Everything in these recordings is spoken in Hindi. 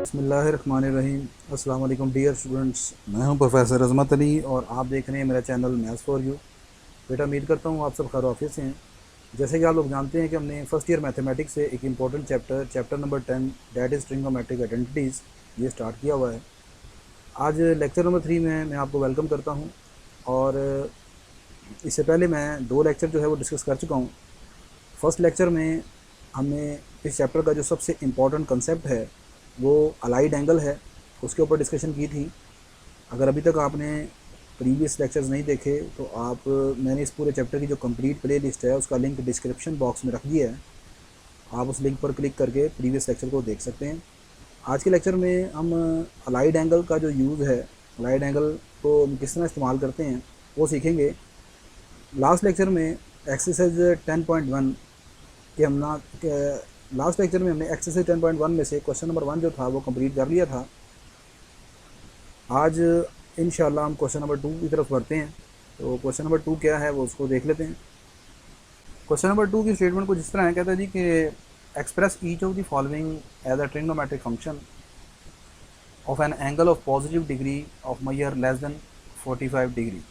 बिस्मिल्लाहिर्रहमानिर्रहीम। अस्सलाम वालेकुम डियर स्टूडेंट्स, मैं हूं प्रोफेसर अज़मत अली और आप देख रहे हैं मेरा चैनल मैथ्स फॉर यू। बेटा उम्मीद करता हूं आप सब खैर ऑफिस से हैं। जैसे कि आप लोग जानते हैं कि हमने फ़र्स्ट ईयर मैथमेटिक्स से एक important chapter number 10 that is trigonometric identities ये स्टार्ट किया हुआ है। आज लेक्चर नंबर 3 में मैं आपको वेलकम करता हूँ। और इससे पहले मैं 2 लेक्चर जो है वो डिस्कस कर चुका हूँ। फर्स्ट लेक्चर में हमने इस चैप्टर का जो सबसे इम्पॉर्टेंट कंसेप्ट है वो अलाइड एंगल है, उसके ऊपर डिस्कशन की थी। अगर अभी तक आपने प्रीवियस लेक्चर्स नहीं देखे तो मैंने इस पूरे चैप्टर की जो कंप्लीट प्ले लिस्ट है उसका लिंक डिस्क्रिप्शन बॉक्स में रख दिया है। आप उस लिंक पर क्लिक करके प्रीवियस लेक्चर को देख सकते हैं। आज के लेक्चर में हम अलाइड एंगल का जो यूज़ है, अलाइड एंगल को हम किस तरह इस्तेमाल करते हैं वो सीखेंगे। लास्ट लेक्चर में एक्सरसाइज 10.1 कि लास्ट लेक्चर में हमने एक्सरसाइज 10.1 में से क्वेश्चन नंबर 1 जो था वो कंप्लीट कर लिया था। आज इंशाल्लाह हम क्वेश्चन नंबर 2 की तरफ बढ़ते हैं। तो क्वेश्चन नंबर 2 क्या है वो उसको देख लेते हैं। क्वेश्चन नंबर 2 की स्टेटमेंट कुछ इस तरह है, कहता है जी कि express each of the following as a trigonometric function of an angle of positive degree of measure less than 45 degree.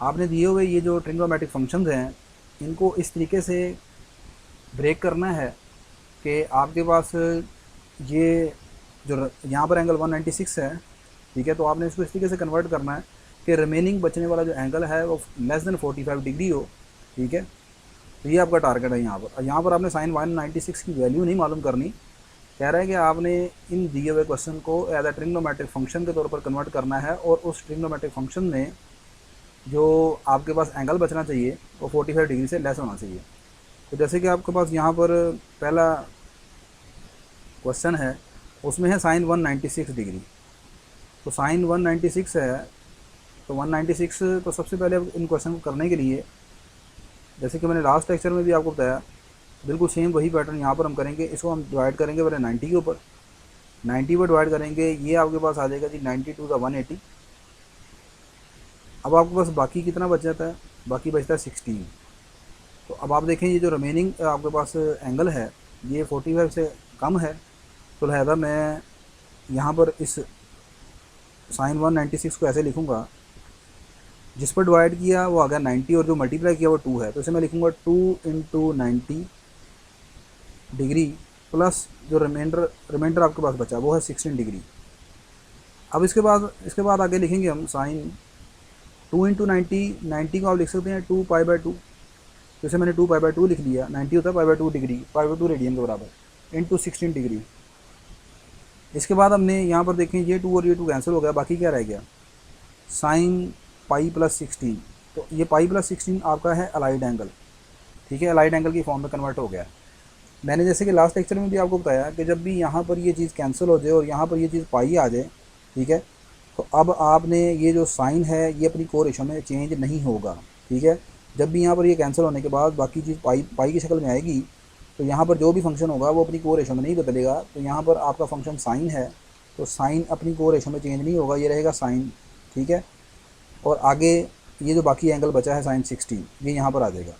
आपने दिए हुए ये जो ट्रिग्नोमेट्रिक फंक्शंस हैं इनको इस तरीके से ब्रेक करना है कि आपके पास ये जो यहाँ पर एंगल 196 है, ठीक है, तो आपने इसको इस तरीके से कन्वर्ट करना है कि रिमेनिंग बचने वाला जो एंगल है वो लेस देन 45 डिग्री हो, ठीक है। तो ये आपका टारगेट है। यहाँ पर आपने साइन 196 की वैल्यू नहीं मालूम करनी। कह रहा है कि आपने इन दिए हुए क्वेश्चन को एज अ ट्रिग्नोमेट्रिक फंक्शन के तौर पर कन्वर्ट करना है और उस ट्रिग्नोमेट्रिक फंक्शन में जो आपके पास एंगल बचना चाहिए वो 45 डिग्री से लेस होना चाहिए। तो जैसे कि आपके पास यहाँ पर पहला क्वेश्चन है उसमें है साइन 196 डिग्री। तो साइन 196 है, तो 196 तो सबसे पहले इन क्वेश्चन को करने के लिए जैसे कि मैंने लास्ट लेक्चर में भी आपको बताया बिल्कुल सेम वही पैटर्न यहाँ पर हम करेंगे। इसको हम डिवाइड करेंगे पहले 90 के ऊपर, 90 पर डिवाइड करेंगे, ये आपके पास आ जाएगा जी 90 टू द 180। अब आपके पास बाकी कितना बच जाता है, बाकी बचता है 16। तो अब आप देखें ये जो रिमेनिंग आपके पास एंगल है ये 45 से कम है, तो लिहाजा मैं यहाँ पर इस साइन 196 को ऐसे लिखूँगा, जिस पर डिवाइड किया वो आ गया 90 और जो मल्टीप्लाई किया वो 2 है, तो इसे मैं लिखूँगा 2 इंटू 90 डिग्री प्लस जो रिमाइंडर आपके पास बचा वो है 16 डिग्री। अब इसके बाद आगे लिखेंगे हम साइन 2 इंटू 90 को आप लिख सकते हैं 2 पाई बाई 2। जैसे मैंने 2 पाई बाई 2 लिख लिया, 90 होता है pi by 2 degree, pi by 2 radian के बराबर, इंटू 16 डिग्री। इसके बाद हमने यहाँ पर देखें ये 2 और ये 2 कैंसिल हो गया, बाकी क्या रह गया साइन पाई प्लस 16। तो ये पाई प्लस 16 आपका है अलाइड एंगल, ठीक है, अलाइड एंगल की फॉर्म में कन्वर्ट हो गया। मैंने जैसे कि लास्ट लेक्चर में भी आपको बताया कि जब भी यहाँ पर ये चीज़ कैंसिल हो जाए और यहाँ पर ये चीज़ पाई आ जाए, ठीक है, तो अब आपने ये जो साइन है ये अपनी को रेशो में चेंज नहीं होगा, ठीक है। जब भी यहाँ पर ये कैंसिल होने के बाद बाकी चीज़ पाई की शक्ल में आएगी तो यहाँ पर जो भी फंक्शन होगा वो अपनी को रेशो में नहीं बदलेगा। तो यहाँ पर आपका फंक्शन साइन है तो साइन अपनी को रेशो में चेंज नहीं होगा, ये रहेगा साइन, ठीक है। और आगे ये जो बाकी एंगल बचा है साइन 16 ये यहाँ पर आ जाएगा।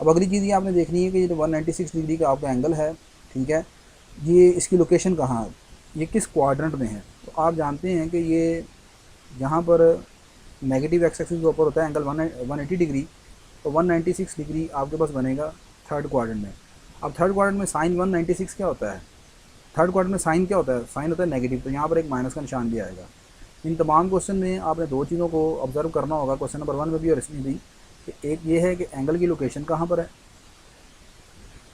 अब अगली चीज़ ये आपने देखनी है कि ये जो 196 डिग्री का आपका एंगल है, ठीक है, ये इसकी लोकेशन कहाँ है, ये किस क्वाड्रेंट में है। तो आप जानते हैं कि ये यहाँ पर नेगेटिव एक्स एक्सिस के ऊपर होता है एंगल 180 डिग्री, तो 196 डिग्री आपके पास बनेगा थर्ड क्वाड्रेंट में। अब थर्ड क्वाड्रेंट में साइन 196 क्या होता है, थर्ड क्वाड्रेंट में साइन क्या होता है, साइन होता है नेगेटिव, तो यहाँ पर एक माइनस का निशान भी आएगा। इन तमाम क्वेश्चन में आपने 2 चीज़ों को ऑब्जर्व करना होगा, क्वेश्चन नंबर 1 में भी और इसमें भी, कि एक ये है कि एंगल की लोकेशन कहाँ पर है।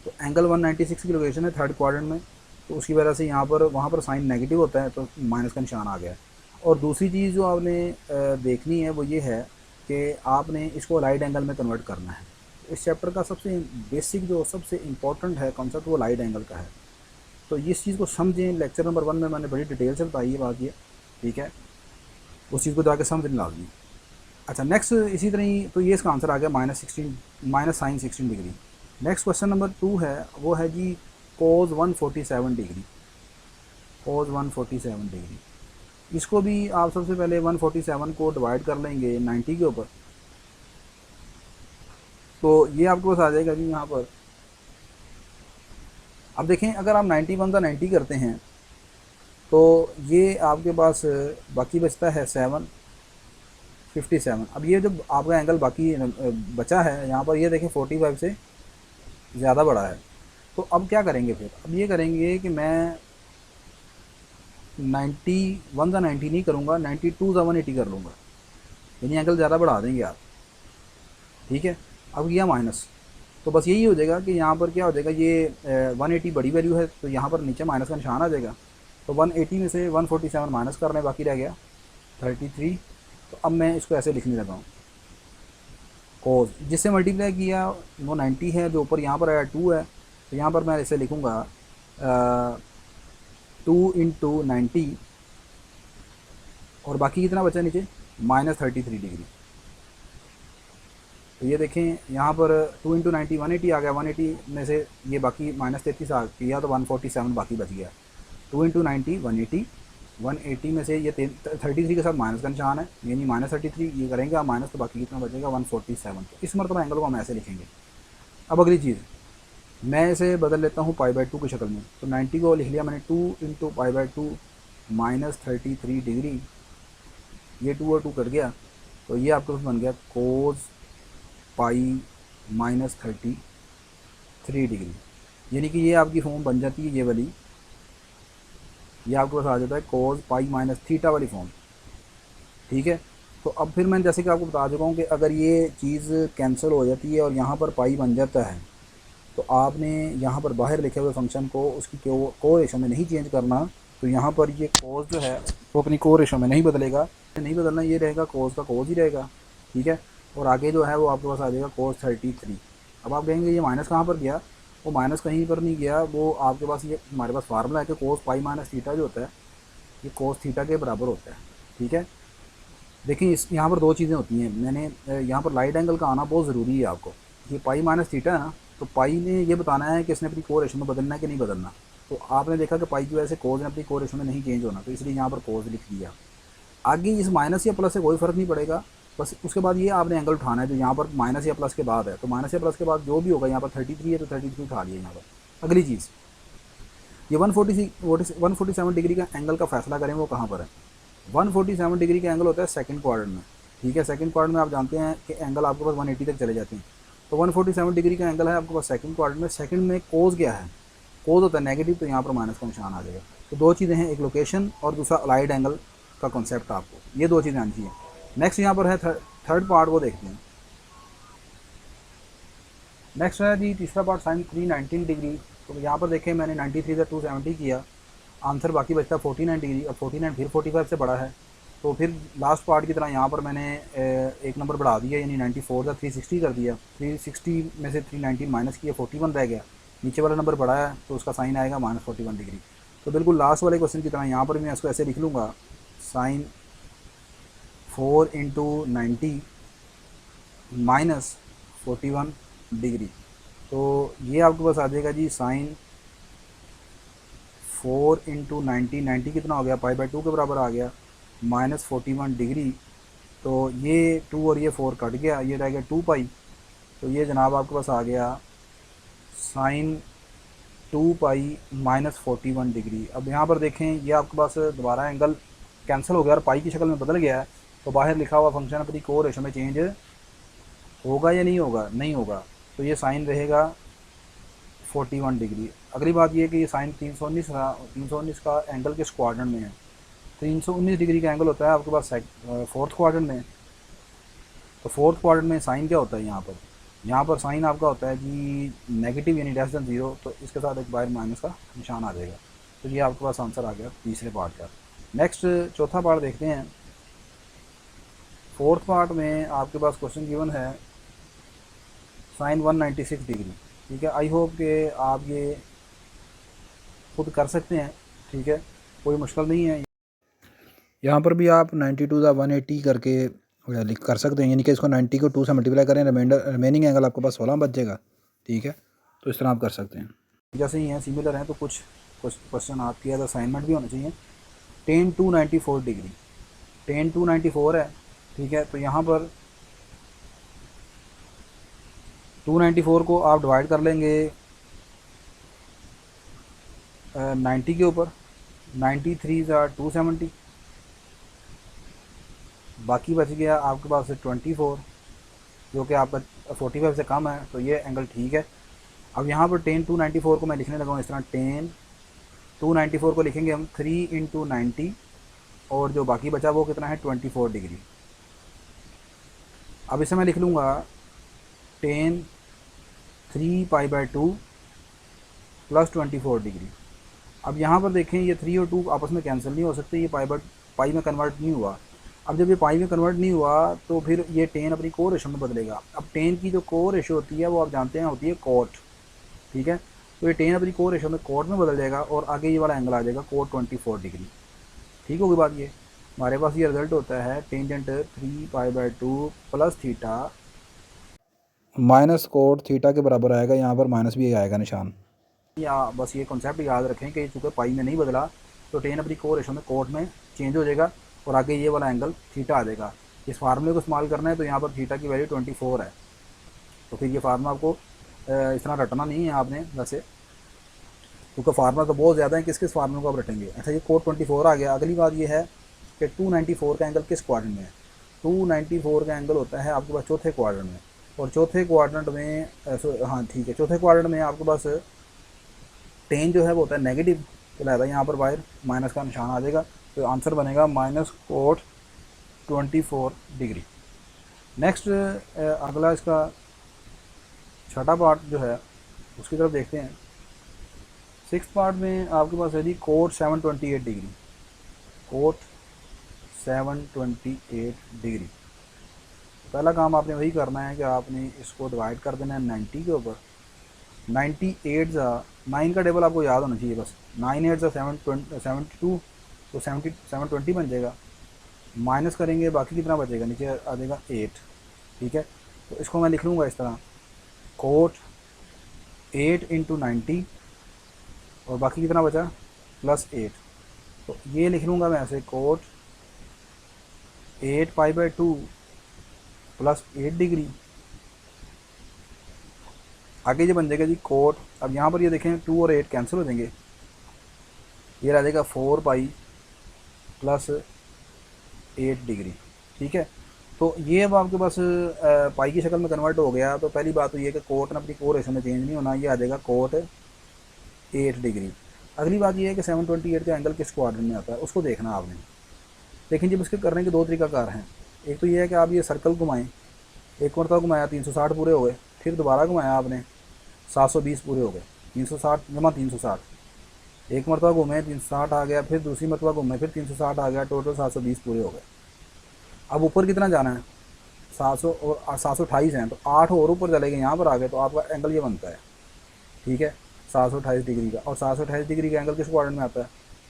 तो एंगल 196 की लोकेशन है थर्ड क्वाड्रेंट में, तो उसकी वजह से यहाँ पर वहाँ पर साइन नेगेटिव होता है तो माइनस का निशान आ गया। और दूसरी चीज़ जो आपने देखनी है वो ये है कि आपने इसको अलाइड एंगल में कन्वर्ट करना है। इस चैप्टर का सबसे बेसिक जो सबसे इम्पोर्टेंट है कॉन्सेप्ट वो अलाइड एंगल का है। तो इस चीज़ को समझें, लेक्चर नंबर 1 में मैंने बड़ी डिटेल से बताई है बात ये, ठीक है, उस चीज़ को जाके समझने लाजमी। अच्छा, नेक्स्ट इसी तरह ही तो ये इसका आंसर आ गया minus sine 16 degree. Next question number 2 है वो है जी कोज 147 डिग्री, कोज 147 डिग्री। इसको भी आप सबसे पहले 147 को डिवाइड कर लेंगे 90 के ऊपर, तो ये आपके पास आ जाएगा जी यहाँ पर। अब देखें अगर आप 91 का 90 करते हैं तो ये आपके पास बाकी बचता है 757। अब ये जो आपका एंगल बाकी बचा है यहाँ पर, ये देखें 45 से ज़्यादा बड़ा है। तो अब क्या करेंगे फिर, अब ये करेंगे कि मैं 91 का 90 नहीं करूँगा, 92 का 180 कर लूँगा, यानी एंगल ज़्यादा बढ़ा देंगे आप। ठीक है, अब किया माइनस, तो बस यही हो जाएगा कि यहाँ पर क्या हो जाएगा, ये 180 बड़ी वैल्यू है तो यहाँ पर नीचे माइनस का निशान आ जाएगा। तो 180 में से 147 माइनस करने बाकी रह गया 33। तो अब मैं इसको ऐसे लिखने लगा हूँ, कोस जिससे मल्टीप्लाई किया वो 90 है, जो ऊपर यहाँ पर आया 2 है, तो यहाँ पर मैं इसे लिखूँगा 2 इंटू 90, और बाकी कितना बचा नीचे, -33 डिग्री। तो ये देखें यहाँ पर 2 इंटू 90 180 आ गया, 180 में से ये बाकी -33 आ गया तो 147 बाकी बच गया। 2 इंटू 90 180, 180 में से ये 33 के साथ माइनस का निशान है, यानी -33, ये करेंगे आप माइनस तो बाकी कितना बचेगा 147। तो इस मरतबा एंगल को हम ऐसे लिखेंगे। अब अगली चीज़, मैं इसे बदल लेता हूँ π/2 की शक्ल में। तो 90 को लिख लिया मैंने 2 इंटू π/2 -33 डिग्री, ये 2 और 2 कट गया, तो ये आपके पास बन गया कोस पाई -33 डिग्री, यानी कि ये आपकी फॉर्म बन जाती है ये वाली, ये आपके पास आ जाता है कोस पाई माइनस थीटा वाली फॉर्म। ठीक है, तो अब फिर मैं जैसे कि आपको बता चुका हूँ कि अगर ये चीज़ कैंसिल हो जाती है और यहाँ पर पाई बन जाता है, तो आपने यहाँ पर बाहर लिखे हुए फंक्शन को उसकी को रेशो में नहीं चेंज करना। तो यहाँ पर ये कोस जो है वो अपनी को रेशो में नहीं बदलेगा, नहीं बदलना, ये रहेगा कोस का कोस ही रहेगा। ठीक है, और आगे जो है वो आपके पास आ जाएगा कोस 33। अब आप कहेंगे ये माइनस कहाँ पर गया, वो माइनस कहीं पर नहीं गया, वो आपके पास ये हमारे पास फार्मूला है कि कोस पाई माइनस थीटा जो होता है ये कोस थीटा के बराबर होता है। ठीक है, देखिए इस यहाँ पर दो चीज़ें होती हैं, मैंने यहाँ पर लाइट एंगल का आना बहुत ज़रूरी है आपको। ये पाई माइनस थीटा है ना, तो पाई ने ये बताना है कि इसने अपनी को रेशो में बदलना है कि नहीं बदलना। तो आपने देखा कि पाई की वजह से कोस ने अपनी को रेशो में नहीं चेंज होना, तो इसलिए यहाँ पर कोस लिख दिया। आगे इस माइनस या प्लस से कोई फ़र्क नहीं पड़ेगा, बस उसके बाद ये आपने एंगल उठाना है जो यहाँ पर माइनस या प्लस के बाद है। तो माइनस या प्लस के बाद जो भी होगा, यहाँ पर 33 है तो 33 उठा लिया यहाँ पर। अगली चीज़, ये 147 डिग्री का एंगल का फैसला करें वो कहाँ पर है। 147 डिग्री का एंगल होता है सेकंड क्वाड्रेंट में। ठीक है, सेकंड क्वाड्रेंट में आप जानते हैं कि एंगल आपके पास 180 तक चले जाते हैं। तो 147 डिग्री का एंगल है आपके पास सेकंड क्वाड्रेंट में। सेकंड में कोस क्या है, कोस होता है नेगेटिव, तो यहाँ पर माइनस का निशान आ जाएगा। तो दो चीज़ें हैं, एक लोकेशन और दूसरा अलाइड एंगल का कॉन्सेप्ट, आपको ये दो चीज़ें आनी चाहिए। नेक्स्ट यहाँ पर है थर्ड पार्ट, वो देखते हैं। नेक्स्ट है जी तीसरा पार्ट, साइन 319 डिग्री। तो यहाँ पर देखें मैंने 93 से 270 किया, आंसर बाकी बचता 49 डिग्री। अब 49 फिर 45 से बड़ा है, तो फिर लास्ट पार्ट की तरह यहाँ पर मैंने एक नंबर बढ़ा दिया, यानी 94 का 360 कर दिया। 360 में से 319 माइनस किया, 41 रह गया। नीचे वाला नंबर बढ़ा है तो उसका साइन आएगा -41 डिग्री। तो बिल्कुल लास्ट वाले क्वेश्चन की तरह यहाँ पर मैं इसको ऐसे लिख लूँगा, साइन 4 इंटू 90 -41 डिग्री। तो ये आपके पास आ जाएगा जी साइन 4 इंटू 90 कितना हो गया, π/2 के बराबर आ गया, -41 डिग्री। तो ये 2 और ये 4 कट गया, ये रह गया 2 पाई। तो ये जनाब आपके पास आ गया साइन 2 पाई -41 डिग्री। अब यहाँ पर देखें ये आपके पास दोबारा एंगल कैंसिल हो गया और पाई की शक्ल में बदल गया है। तो बाहर लिखा हुआ फंक्शन अपनी को रेशो में चेंज होगा या नहीं होगा, नहीं होगा। तो ये साइन रहेगा 41 डिग्री। अगली बात ये कि ये साइन 319 का एंगल किस क्वाड्रेंट में है। 319 डिग्री का एंगल होता है आपके पास फोर्थ क्वाड्रेंट में। तो फोर्थ क्वाड्रेंट में साइन क्या होता है, यहाँ पर साइन आपका होता है जी नेगेटिव, यानी <0। तो इसके साथ एक बाहर माइनस का निशान आ जाएगा। तो ये आपके पास आंसर आ गया तीसरे पार्ट का। नेक्स्ट चौथा पार्ट देखते हैं। फोर्थ पार्ट में आपके पास क्वेश्चन गिवन है साइन 196 डिग्री। ठीक है, आई होप कि आप ये खुद कर सकते हैं। ठीक है, कोई मुश्किल नहीं है। यहाँ पर भी आप 92 का 180 करके लिख कर सकते हैं, यानी कि इसको 90 को 2 से मल्टीप्लाई करें, रिमेनिंग एंगल आपके पास 16 बच जाएगा। ठीक है, तो इस तरह आप कर सकते हैं। जैसे ही हैं सिमिलर हैं तो कुछ क्वेश्चन आपकी एज असाइनमेंट भी होना चाहिए। tan 294 डिग्री, tan 294 है। ठीक है, तो यहाँ पर 294 को आप डिवाइड कर लेंगे 90 के ऊपर, 93 ज़ा 270, बाकी बच गया आपके पास 24, जो कि आपका 45 से कम है, तो ये एंगल ठीक है। अब यहाँ पर टेन 294 को मैं लिखने लगा हूँ इस तरह, टेन 294 को लिखेंगे हम 3 इंटू 90, और जो बाकी बचा वो कितना है 24 डिग्री। अब इसे मैं लिख लूँगा टेन 3π/2 प्लस 24 डिग्री। अब यहाँ पर देखें ये 3 और 2 आपस में कैंसिल नहीं हो सकते, ये पाई में कन्वर्ट नहीं हुआ। अब जब ये पाई में कन्वर्ट नहीं हुआ तो फिर ये टेन अपनी को रेशो में बदलेगा। अब टेन की जो को रेशो होती है वो आप जानते हैं होती है कोट, ठीक है। तो ये टेन अपनी को रेशो में कोट में बदल जाएगा और आगे ये वाला एंगल आ जाएगा कोट 24 डिग्री। ठीक होगी बात। ये हमारे पास ये रिजल्ट होता है tangent 3π/2 plus theta minus cot theta के बराबर आएगा। यहाँ पर माइनस भी आएगा निशान। या बस ये कॉन्सेप्ट याद रखें कि चूँकि पाई में नहीं बदला तो टेन अपनी को रेशो में कोट में चेंज हो जाएगा और आगे ये वाला एंगल थीटा आ जाएगा। इस फार्मूले को इस्तेमाल करना है तो यहाँ पर थीटा की वैल्यू 24 है, तो फिर ये फार्मूला आपको इस तरह रटना नहीं है आपने वैसे, क्योंकि फार्मूला तो बहुत ज़्यादा है, किस किस फार्मूले को आप रटेंगे। अच्छा ये कोट 24 आ गया। अगली बात ये है कि 294 का एंगल किस क्वाड्रेंट में है। 294 का एंगल होता है आपके पास चौथे क्वाड्रेंट में, और चौथे क्वाड्रेंट में हाँ ठीक है, चौथे क्वाड्रेंट में आपके पास टेन जो है वो होता है नेगेटिव, तो लिहाजा यहाँ पर बाहर माइनस का निशान आ जाएगा, तो आंसर बनेगा माइनस कोट 24 डिग्री। नेक्स्ट अगला इसका छठा पार्ट जो है उसकी तरफ देखते हैं। सिक्स पार्ट में आपके पास है जी कोट 728 डिग्री, कोट 728 डिग्री। पहला काम आपने वही करना है कि आपने इसको डिवाइड कर देना है 90 के ऊपर। 98 ज़ा 9 का टेबल आपको याद होना चाहिए बस, 9 8 ज़ा 72, तो 720 बन जाएगा। माइनस करेंगे बाकी कितना बचेगा, नीचे आ जाएगा 8, ठीक है। तो इसको मैं लिख लूँगा इस तरह, कोट 8 इंटू 90 और बाकी कितना बचा प्लस 8, तो ये लिख लूँगा मैं ऐसे, कोट 8π/2 प्लस 8 डिग्री। आगे जो बन जाएगा जी कोट, अब यहाँ पर ये देखें 2 और 8 कैंसिल हो जाएंगे, ये रह जाएगा 4π प्लस 8 डिग्री, ठीक है। तो ये अब आपके पास पाई की शक्ल में कन्वर्ट हो गया। तो पहली बात तो ये कि कोट ने अपनी को रेशो में चेंज नहीं होना, ये आ जाएगा कोट 8 डिग्री। अगली बात ये है कि 728 का एंगल किस क्वाड्रेंट में आता है उसको देखना आपने। लेकिन जब इसके करने के दो तरीकाकार हैं। एक तो ये है कि आप ये सर्कल घुमाएं, एक मरतबा घुमाया 360 पूरे हो गए, फिर दोबारा घुमाया आपने 720 पूरे हो गए, 360 जमा 360, एक मरतबा घूमे 360 आ गया, फिर दूसरी मरतबा घूमे फिर 360 आ गया, टोटल 720 पूरे हो गए। अब ऊपर कितना जाना है 700 और 728 हैं, तो 8 और ऊपर चले गए, यहाँ पर आ गए, तो आपका एंगल ये बनता है, ठीक है, 728 डिग्री का। और 728 डिग्री का एंगल किस क्वाड्रेंट में आता है,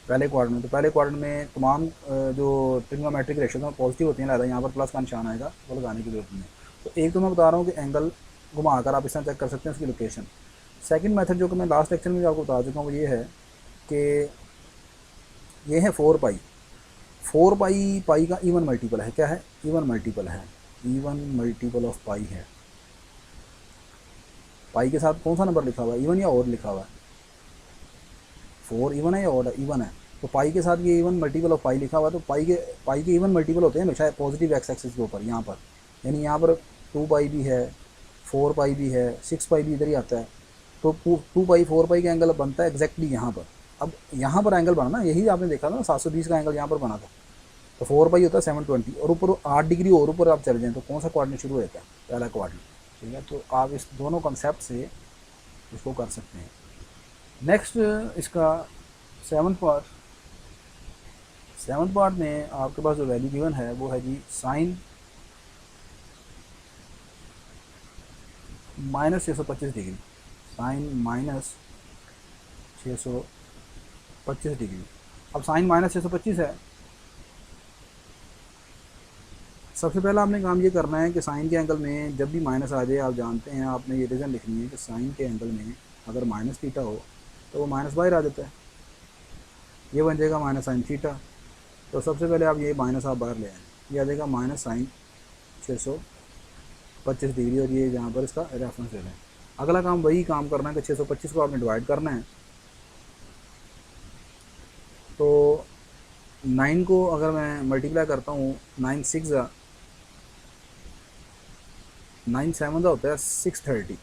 पहले क्वाड्रेंट में। तो पहले क्वाड्रेंट में तमाम जो ट्रिग्नोमेट्रिक रेशियोज में पॉजिटिव होती हैं, लिहाजा यहाँ पर प्लस का निशान आएगा, वो लगाने की जरूरत नहीं है। तो एक तो मैं बता रहा हूँ कि एंगल घुमाकर आप इस तरह चेक कर सकते हैं उसकी लोकेशन। सेकंड मेथड जो कि मैं लास्ट लेक्चर में भी आपको बता चुका हूँ, वो ये है कि ये है 4π। 4π पाई का इवन मल्टीपल है, क्या है, इवन मल्टीपल है, इवन मल्टीपल ऑफ पाई है। पाई के साथ कौन सा नंबर लिखा हुआ है, इवन या ऑड लिखा हुआ है, 4 इवन है या ऑड है, इवन है। तो पाई के साथ ये इवन मल्टीपल ऑफ पाई लिखा हुआ है, तो पाई के इवन मल्टीपल होते हैं हमेशा पॉजिटिव एक्स एक्सिस के ऊपर, यहाँ पर, यानी यहाँ पर 2π भी है, 4π भी है, 6π भी इधर ही आता है। तो 2π 4π का एंगल बनता है एग्जैक्टली यहाँ पर। अब यहाँ पर एंगल बना ना, यही आपने देखा था ना, 720 का एंगल यहाँ पर बना था। तो 4π होता है 720, और ऊपर 8 डिग्री और ऊपर आप चले जाएँ तो कौन सा क्वाड्रेंट शुरू होता है, पहला क्वाड्रेंट, ठीक है। तो आप इस दोनों कॉन्सेप्ट से इसको कर सकते हैं। नेक्स्ट इसका सेवन्थ पार्ट में आपके पास जो वैल्यू गिवन है वो है जी साइन -625 डिग्री, साइन -625 डिग्री। अब साइन -625 है, सबसे पहला आपने काम ये करना है कि साइन के एंगल में जब भी माइनस आ जाए, आप जानते हैं, आपने ये रीज़न लिखनी है कि साइन के एंगल में अगर माइनस थीटा हो तो वो माइनस बाहर आ जाता है, ये बन जाएगा माइनस साइन थीटा। तो सबसे पहले आप ये माइनस आप बाहर ले आए, ये आ जाएगा माइनस साइन 25 डिग्री, और ये यहाँ पर इसका रेफरेंस ले लें। अगला काम वही काम करना है कि 625 को आपने डिवाइड करना है। तो 9 को अगर मैं मल्टीप्लाई करता हूँ, 9 7 होता है 630,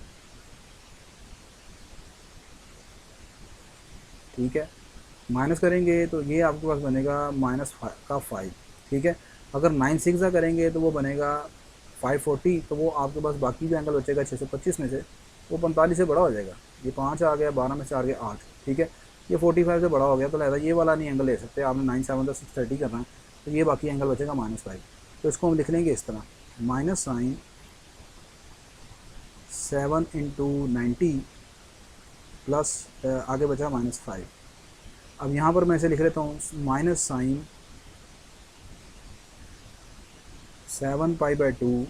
ठीक है। माइनस करेंगे तो ये आपके पास बनेगा -5 ठीक है। अगर 9 6 करेंगे तो वो बनेगा 540, तो वो आपके पास बाकी जो एंगल बचेगा 625 में से, वो 45 से बड़ा हो जाएगा। ये 5 आ गया, 12 में से आ गया 8, ठीक है। ये 45 से बड़ा हो गया, तो लिहाजा ये वाला नहीं एंगल ले सकते आपने, 9 7 तो 630 करना है, तो ये बाकी एंगल बचेगा -5। तो इसको हम लिख लेंगे इस तरह, माइनस साइन 7 इंटू 90 प्लस आगे बचा -5। अब यहाँ पर मैं इसे लिख लेता हूँ माइनस साइन 7π/2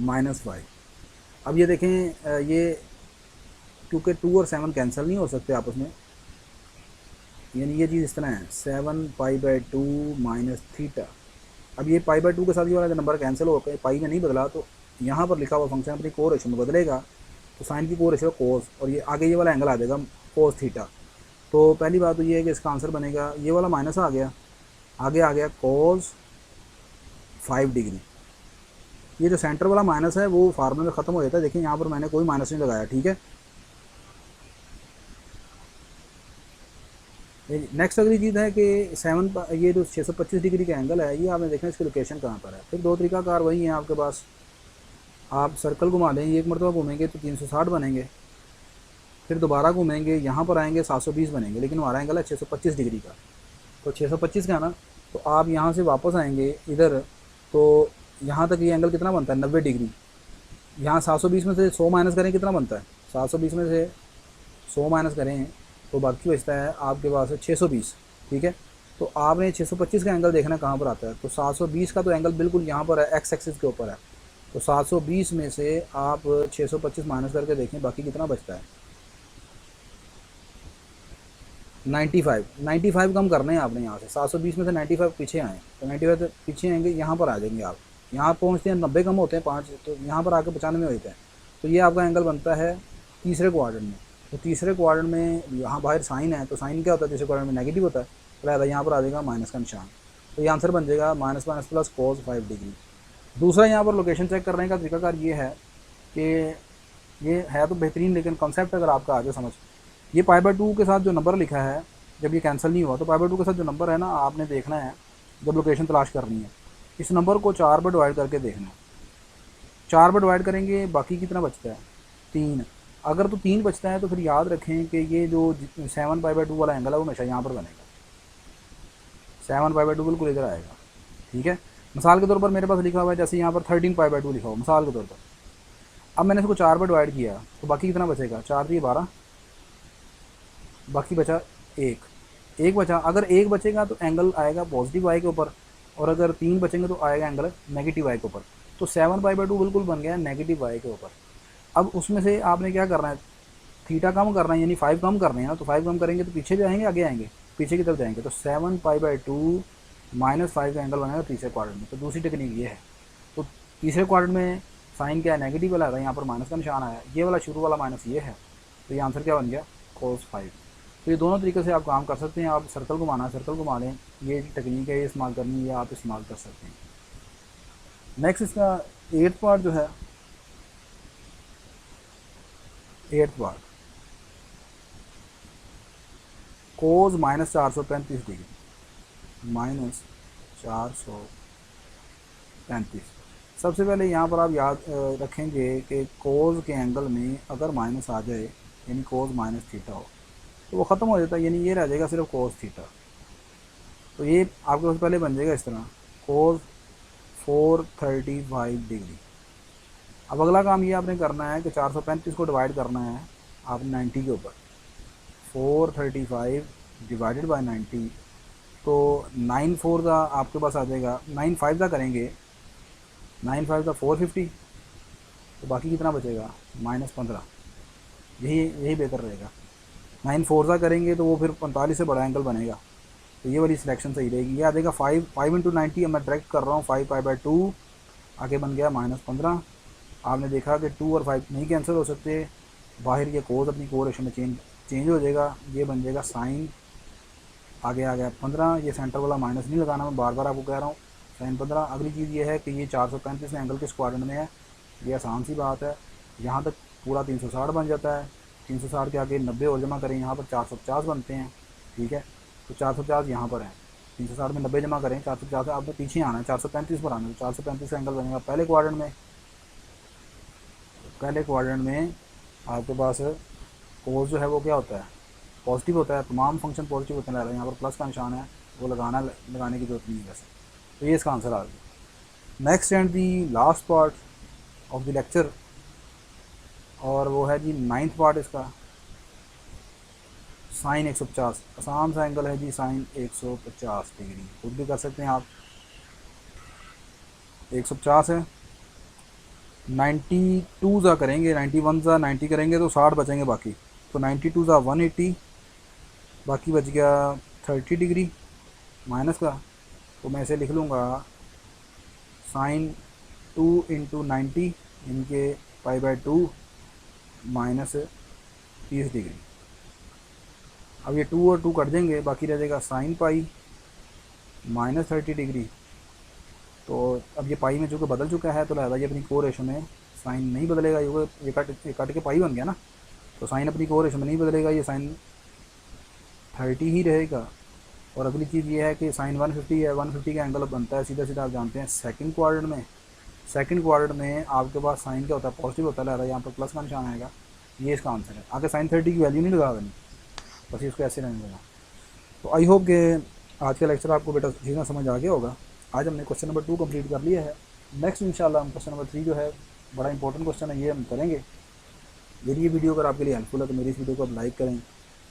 -5। अब ये देखें, ये क्योंकि 2 और 7 कैंसिल नहीं हो सकते आपस में, यानी ये चीज़ इस तरह है 7π/2 माइनस थीटा। अब ये π/2 के साथ ये वाला नंबर कैंसिल हो गया, पाई में नहीं बदला, तो यहाँ पर लिखा हुआ फंक्शन अपनी को रेशो में बदलेगा, तो साइन की को रेशो कोस, और ये आगे ये वाला एंगल आ जाएगा कोस थीटा। तो पहली बात तो ये है कि इसका आंसर बनेगा, ये वाला माइनस आ गया, आगे आ गया कोस 5 डिग्री। ये जो सेंटर वाला माइनस है वो फार्मूले में ख़त्म हो जाता है। देखिए यहाँ पर मैंने कोई माइनस नहीं लगाया, ठीक है। नेक्स्ट अगली चीज़ है कि ये जो 625 डिग्री का एंगल है, ये आपने देखना इसकी लोकेशन कहाँ पर है। फिर दो तरीका कार वही है आपके पास, आप सर्कल घुमा देंगे, एक मरतबा घूमेंगे तो 360 बनेंगे, फिर दोबारा घूमेंगे, यहाँ पर आएंगे 720 बनेंगे, लेकिन हमारा एंगल है 625 डिग्री का। तो 625 का है ना, तो आप यहाँ से वापस आएंगे इधर, तो यहाँ तक ये एंगल कितना बनता है 90 डिग्री। यहाँ 720 में से 100 माइनस करें कितना बनता है, 720 में से 100 माइनस करें तो बाकी बचता है आपके पास है 620, ठीक है। तो आपने 625 का एंगल देखना कहाँ पर आता है, तो 720 का तो एंगल बिल्कुल यहाँ पर है, एक्स एक्सिस के ऊपर है। तो 720 में से आप 625 माइनस करके देखें बाकी कितना बचता है, 95 कम करने हैं आपने यहाँ से। 720 में से 95 पीछे आए, तो 95 पीछे आएंगे, यहाँ पर आ जाएंगे आप। यहाँ पहुँचते हैं 90 कम होते हैं 5, तो यहाँ पर आके 95 होते हैं। तो ये आपका एंगल बनता है तीसरे क्वाड्रेंट में। तो तीसरे क्वाड्रेंट में यहाँ बाहर साइन है, तो साइन क्या होता है तीसरे क्वाड्रेंट में, नेगेटिव होता है, तो यहाँ पर आ जाएगा माइनस का निशान। तो ये आंसर बन जाएगा minus minus plus cos 5 degree. दूसरा यहाँ पर लोकेशन चेक करने का तरीकाकार ये है कि ये है तो बेहतरीन, लेकिन कॉन्सेप्ट अगर आपका आ जाए समझ, ये π/2 के साथ जो नंबर लिखा है, जब ये कैंसिल नहीं हुआ, तो π/2 के साथ जो नंबर है ना, आपने देखना है जब लोकेशन तलाश करनी है, इस नंबर को 4 पर डिवाइड करके देखना है। 4 पर डिवाइड करेंगे बाकी कितना बचता है 3। अगर तो 3 बचता है तो फिर याद रखें कि ये जो 7π/2 वाला एंगल है वो हमेशा यहाँ पर बनेगा, 7π/2 बिल्कुल इधर आएगा, ठीक है। मिसाल के तौर पर मेरे पास लिखा हुआ है, जैसे यहाँ पर 13π/2 लिखा हुआ मिसाल के तौर पर। अब मैंने इसको 4 पर डिवाइड किया तो बाकी कितना बचेगा, 4 दिए 12, बाकी बचा 1 बचा। अगर 1 बचेगा तो एंगल आएगा पॉजिटिव वाई के ऊपर, और अगर 3 बचेंगे तो आएगा एंगल नेगेटिव वाई के ऊपर। तो 7π/2 बिल्कुल बन गया नेगेटिव वाई के ऊपर। अब उसमें से आपने क्या करना है, थीटा कम करना है, यानी 5 कम करने हैं ना, तो 5 कम करेंगे तो पीछे भी आएंगे, आगे आएंगे, पीछे की तरफ जाएंगे। तो 7π/2 -5 का एंगल बनेगा तीसरे क्वाड्रेंट में। तो दूसरी टेक्निक ये है। तो तीसरे क्वाड्रेंट में साइन क्या है, नेगेटिव वाला है, यहाँ पर माइनस का निशान आया, ये वाला शुरू वाला माइनस ये है, तो ये आंसर क्या बन गया cos 5। तो ये दोनों तरीके से आप काम कर सकते हैं। आप सर्कल घुमाना, सर्कल घुमा लें, ये टेक्निक है, ये इस्तेमाल करनी है, आप इस्तेमाल कर सकते हैं। नेक्स्ट इसका 8th पार्ट जो है, 8th पार्ट कोस -435 डिग्री, -435। सबसे पहले यहाँ पर आप याद रखेंगे कि कोस के एंगल में अगर माइनस आ जाए, यानी कोस माइनस थीटा हो, तो वो ख़त्म हो जाता है, यानी ये रह जाएगा सिर्फ कोस थीटा। तो ये आपके पास पहले बन जाएगा इस तरह, कोस 435 डिग्री। अब अगला काम ये आपने करना है कि 435 को डिवाइड करना है आपने 90 के ऊपर, 435 डिवाइडेड बाय 90, तो 9 4 का आपके पास आ जाएगा, 9 5 का करेंगे, 9 5 का 450, तो बाकी कितना बचेगा -15। यही बेहतर रहेगा। 9 4 का करेंगे तो वो फिर 45 से बड़ा एंगल बनेगा, तो ये वाली सिलेक्शन सही रहेगी। ये आ जाएगा 5 × 90, मैं डायरेक्ट कर रहा हूँ 5π/2 आगे बन गया -15। आपने देखा कि 2 और 5 नहीं कैंसिल हो सकते, बाहर ये कोस अपनी को रेशो में चेंज हो जाएगा, ये बन जाएगा साइन, आगे आ गया 15, ये सेंटर वाला माइनस नहीं लगाना, मैं बार बार आपको कह रहा हूँ, साइन 15। अगली चीज़ ये है कि ये 435 एंगल किस क्वाड्रेंट में है, ये आसान सी बात है, यहाँ तक पूरा 360 बन जाता है, 360 के आगे 90 और जमा करें, यहाँ पर 450 बनते हैं, ठीक है। तो 450 यहाँ पर है, 360 में 90 जमा करें, 450 आपको पीछे आना है, 435 पर आना है, तो 435 एंगल बनेगा पहले क्वाड्रेंट में। पहले क्वाड्रेंट में आपके पास कोस जो है वो क्या होता है, पॉजिटिव होता है, तमाम फंक्शन पॉजिटिव होते हैं। यहाँ पर प्लस का निशान है, वो लगाने की जरूरत नहीं है वैसे। तो ये इसका आंसर आ गया। Next and the last part of the lecture, और वो है जी 9th पार्ट इसका, साइन 150। आसान सा एंगल है जी साइन 150 डिग्री, खुद भी कर सकते हैं आप। 150 है, 92 ज़ा करेंगे, 91 ज़ा 90 करेंगे तो 60 बचेंगे बाकी, तो 92 ज़ा 180, बाकी बच गया 30 डिग्री माइनस का। तो मैं इसे लिख लूँगा साइन 2 इंटू 90 इनके π/2 माइनस 30 डिग्री। अब ये 2 और 2 कट देंगे, बाकी रह जाएगा साइन पाई माइनस 30 डिग्री। तो अब ये पाई में चूँकि बदल चुका है, तो लिहाजा ये अपनी को रेशो में साइन नहीं बदलेगा, ये कट के पाई बन गया ना, तो साइन अपनी को रेशो में नहीं बदलेगा, ये साइन 30 ही रहेगा। और अगली चीज़ ये है कि साइन 150 है, 150 का एंगल बनता है सीधा सीधा, आप जानते हैं सेकंड क्वाड्रेंट में। सेकंड क्वाड्रेंट में आपके पास साइन क्या होता है, पॉजिटिव होता है, लिहाजा यहाँ पर प्लस का निशान आएगा। ये इसका आंसर है। आगे साइन 30 की वैल्यू नहीं लगा देनी, बस इसको ऐसे रहने देना। तो आई होप कि आज का लेक्चर आपको बेटा ठीक ना समझ आ गया होगा। आज हमने क्वेश्चन नंबर 2 कंप्लीट कर लिया है। नेक्स्ट इंशाल्लाह हम क्वेश्चन नंबर 3 जो है, बड़ा इंपॉर्टेंट क्वेश्चन है, ये हम करेंगे। यदि ये वीडियो अगर आपके लिए हेल्पफुल है तो मेरी इस वीडियो को आप लाइक करें,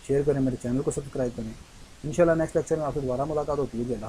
शेयर करें, मेरे चैनल को सब्सक्राइब करें। इंशाल्लाह नेक्स्ट लेक्चर में आपसे दोबारा मुलाकात होती है। जय हिंद।